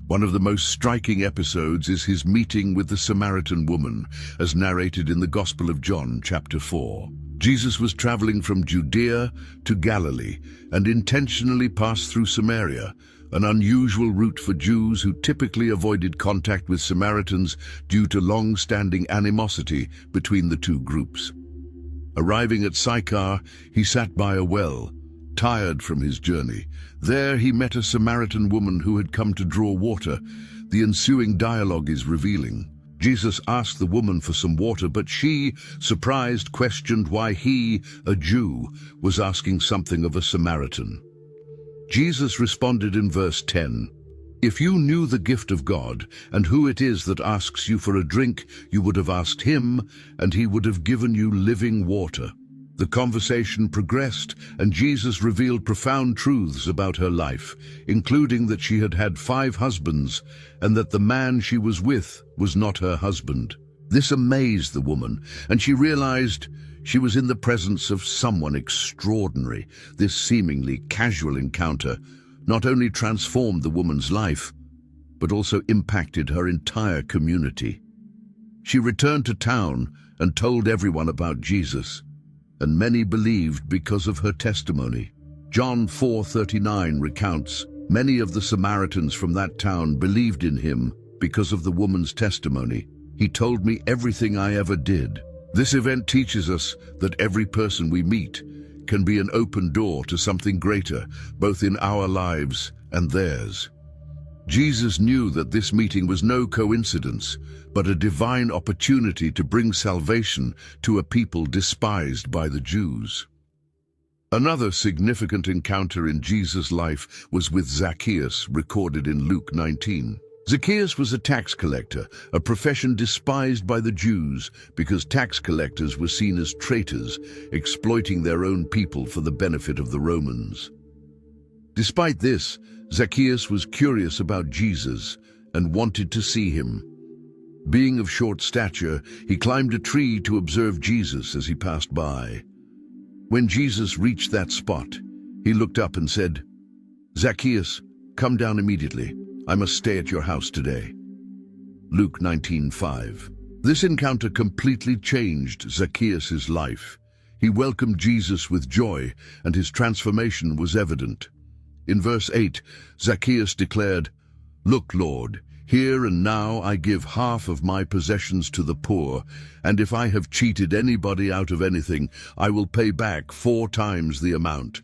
One of the most striking episodes is his meeting with the Samaritan woman, as narrated in the Gospel of John, chapter 4. Jesus was traveling from Judea to Galilee and intentionally passed through Samaria, an unusual route for Jews who typically avoided contact with Samaritans due to long-standing animosity between the two groups. Arriving at Sychar, he sat by a well, tired from his journey. There he met a Samaritan woman who had come to draw water. The ensuing dialogue is revealing. Jesus asked the woman for some water, but she, surprised, questioned why he, a Jew, was asking something of a Samaritan. Jesus responded in verse 10, "If you knew the gift of God and who it is that asks you for a drink, you would have asked him, and he would have given you living water." The conversation progressed, and Jesus revealed profound truths about her life, including that she had had 5 husbands and that the man she was with was not her husband. This amazed the woman, and she realized she was in the presence of someone extraordinary. This seemingly casual encounter not only transformed the woman's life, but also impacted her entire community. She returned to town and told everyone about Jesus, and many believed because of her testimony. John 4:39 recounts, "Many of the Samaritans from that town believed in him because of the woman's testimony. He told me everything I ever did." This event teaches us that every person we meet can be an open door to something greater, both in our lives and theirs. Jesus knew that this meeting was no coincidence, but a divine opportunity to bring salvation to a people despised by the Jews. Another significant encounter in Jesus' life was with Zacchaeus, recorded in Luke 19. Zacchaeus was a tax collector, a profession despised by the Jews because tax collectors were seen as traitors, exploiting their own people for the benefit of the Romans. Despite this, Zacchaeus was curious about Jesus and wanted to see him. Being of short stature, he climbed a tree to observe Jesus as he passed by. When Jesus reached that spot, he looked up and said, "Zacchaeus, come down immediately. I must stay at your house today." Luke 19:5. This encounter completely changed Zacchaeus' life. He welcomed Jesus with joy, and his transformation was evident. In verse 8, Zacchaeus declared, "Look, Lord, here and now I give half of my possessions to the poor, and if I have cheated anybody out of anything, I will pay back 4 times the amount."